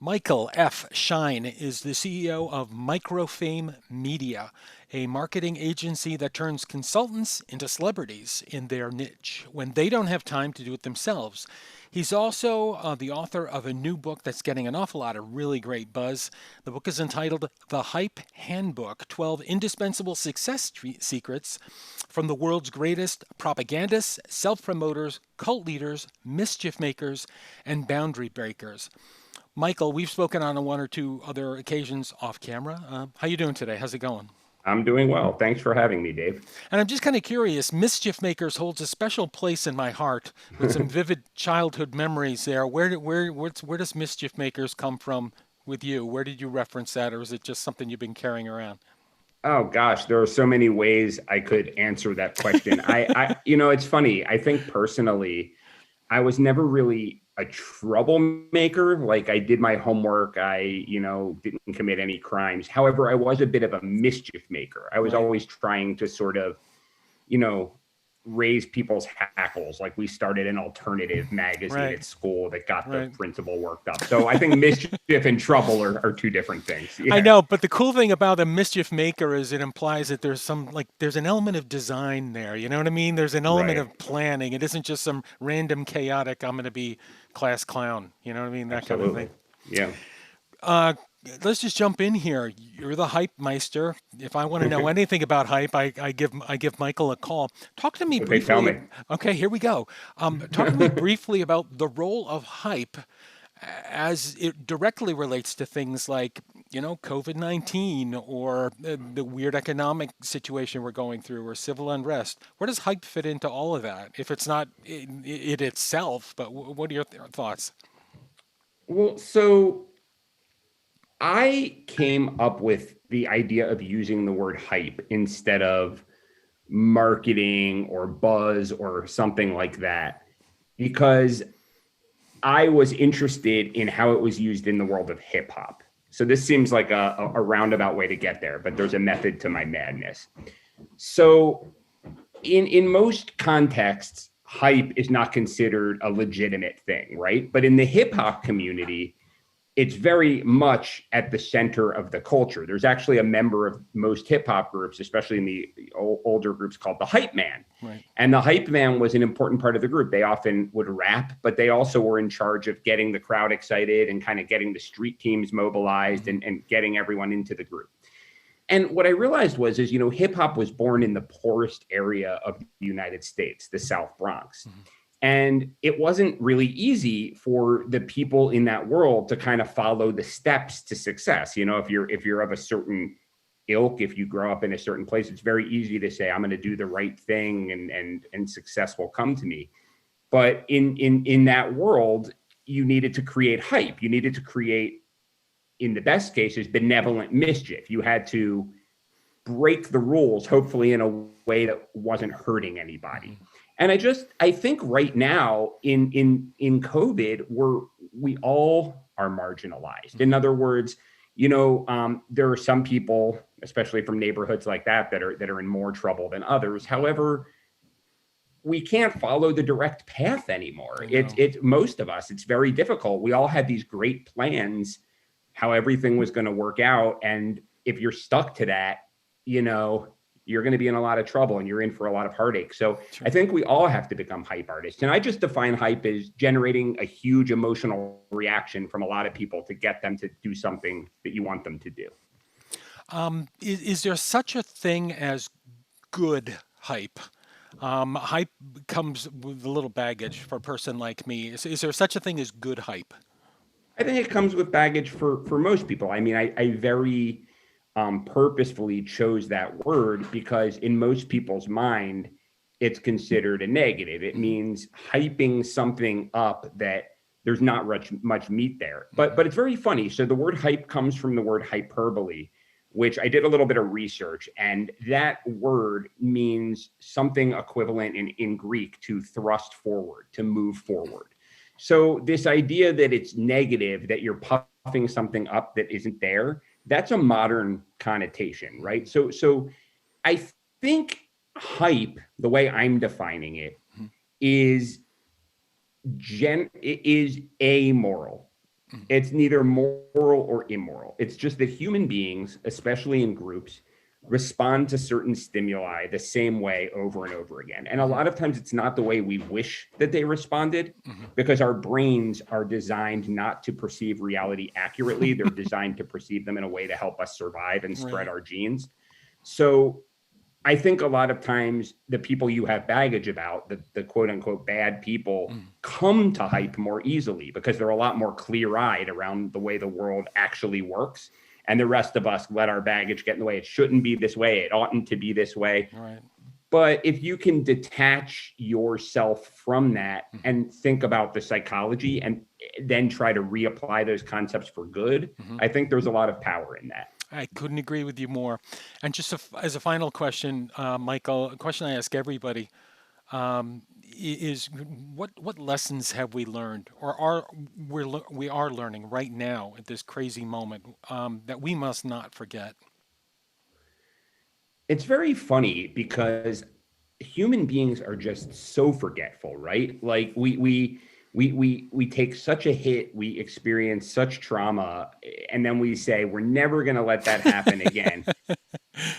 Michael F. Schein is the CEO of MicroFame Media, a marketing agency that turns consultants into celebrities in their niche when they don't have time to do it themselves. He's also the author of a new book that's getting an awful lot of really great buzz. The book is entitled The Hype Handbook: 12 Indispensable Success Secrets from the World's Greatest Propagandists, Self-Promoters, Cult Leaders, Mischief Makers, and Boundary Breakers. Michael, we've spoken on one or two other occasions off camera. How you doing today? How's it going? I'm doing well. Thanks for having me, Dave. And I'm just kind of curious. Mischief Makers holds a special place in my heart with some vivid childhood memories there. Where does Mischief Makers come from with you? Where did you reference that, or is it just something you've been carrying around? Oh gosh, there are so many ways I could answer that question. It's funny. I think personally, I was never really a troublemaker. Like I did my homework. Didn't commit any crimes. However, I was a bit of a mischief maker. I was Right. always trying to sort of, you know, raise people's hackles. Like we started an alternative magazine Right. at school that got the Right. principal worked up. So I think mischief and trouble are two different things. I Yeah. know, but the cool thing about a mischief maker is it implies that there's an element of design there. You know what I mean? There's an element Right. of planning. It isn't just some random chaotic, I'm going to be class clown. You know what I mean? That kind of thing. Absolutely. Yeah. Uh, let's just jump in here. You're the hype meister. If I want to know anything about hype, I give Michael a call. Talk to me Okay, tell briefly. me. Okay, here we go. Talk to me briefly about the role of hype as it directly relates to things like, COVID-19 or the weird economic situation we're going through or civil unrest. Where does hype fit into all of that? If it's not it itself, but what are your thoughts? Well, so I came up with the idea of using the word hype instead of marketing or buzz or something like that because I was interested in how it was used in the world of hip hop. So this seems like a roundabout way to get there, but there's a method to my madness. So in most contexts, hype is not considered a legitimate thing, right? But in the hip hop community, it's very much at the center of the culture. There's actually a member of most hip hop groups, especially in the older groups, called the Hype Man. Right. And the Hype Man was an important part of the group. They often would rap, but they also were in charge of getting the crowd excited and kind of getting the street teams mobilized and getting everyone into the group. And what I realized is, hip hop was born in the poorest area of the United States, the South Bronx. Mhm. And it wasn't really easy for the people in that world to kind of follow the steps to success. If you're of a certain ilk, if you grow up in a certain place, it's very easy to say, I'm going to do the right thing and success will come to me. But in that world, you needed to create hype. You needed to create, in the best cases, benevolent mischief. You had to break the rules, hopefully in a way that wasn't hurting anybody. And I think right now in COVID, we all are marginalized. In other words, there are some people, especially from neighborhoods like that are in more trouble than others. However, we can't follow the direct path anymore. I know. It's most of us, it's very difficult. We all had these great plans, how everything was going to work out. And if you're stuck to that, you're going to be in a lot of trouble and you're in for a lot of heartache. So Sure. I think we all have to become hype artists. And I just define hype as generating a huge emotional reaction from a lot of people to get them to do something that you want them to do. Is there such a thing as good hype? Hype comes with a little baggage for a person like me. Is there such a thing as good hype? I think it comes with baggage for most people. I mean, I very purposefully chose that word because in most people's mind, it's considered a negative. It Mhm. means hyping something up that there's not much meat there. But Mhm. but it's very funny. So the word hype comes from the word hyperbole, which I did a little bit of research, and that word means something equivalent in Greek to thrust forward, to move forward. So this idea that it's negative, that you're puffing something up that isn't there, that's a modern connotation, right? So I think hype, the way I'm defining it, Mhm. is is amoral. It's neither moral or immoral. It's just that human beings, especially in groups, respond to certain stimuli the same way over and over again. And a lot of times it's not the way we wish that they responded, because our brains are designed not to perceive reality accurately. They're designed to perceive them in a way to help us survive and spread Right. our genes. So I think a lot of times the people you have baggage about, the quote unquote bad people, come to hype more easily because they're a lot more clear eyed around the way the world actually works. And the rest of us let our baggage get in the way. It shouldn't be this way. It oughtn't to be this way. Right. But if you can detach yourself from that and think about the psychology and then try to reapply those concepts for good, I think there's a lot of power in that. I couldn't agree with you more. And just as a final question, Michael, a question I ask everybody is what lessons have we learned, or we are learning right now at this crazy moment that we must not forget? It's very funny because human beings are just so forgetful, right? Like we take such a hit, we experience such trauma, and then we say we're never going to let that happen again.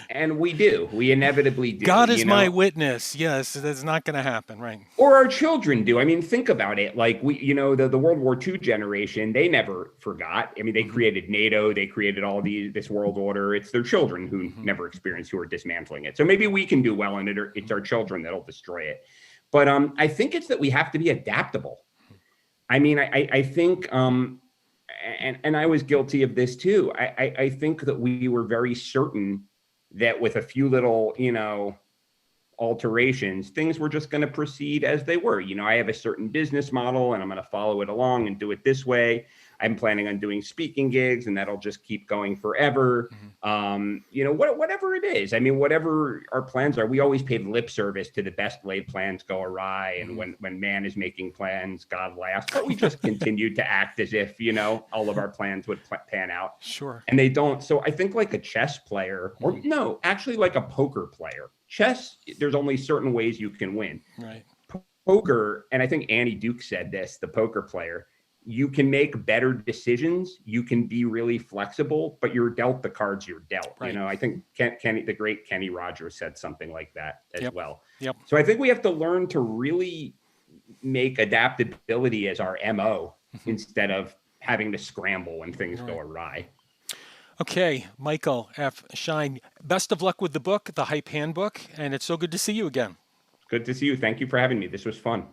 And we do. We inevitably do, God is my witness. Yes, that's not going to happen, right? Or our children do. I mean, think about it. Like the World War II generation, they never forgot. I mean, they created NATO, they created all this world order. It's their children who never experienced, who are dismantling it. So maybe we can do well in it, or it's our children that'll destroy it. But I think it's that we have to be adaptable. I mean, I think, and I was guilty of this too. I think that we were very certain that with a few little, alterations, things were just going to proceed as they were. I have a certain business model and I'm going to follow it along and do it this way. I'm planning on doing speaking gigs and that'll just keep going forever. Whatever it is. I mean, whatever our plans are, we always paid lip service to the best laid plans go awry. And when man is making plans, God laughs. But we just continued to act as if, all of our plans would pan out. Sure. And they don't. So I think like a chess player, or no, actually like a poker player. Chess, there's only certain ways you can win. Right. Poker, and I think Annie Duke said this, the poker player, you can make better decisions. You can be really flexible, but you're dealt the cards you're dealt. Right. I think the great Kenny Rogers said something like that as well. Yep. So I think we have to learn to really make adaptability as our MO instead of having to scramble when things go awry. Okay, Michael F. Schein, best of luck with the book, The Hype Handbook, and it's so good to see you again. Good to see you. Thank you for having me. This was fun.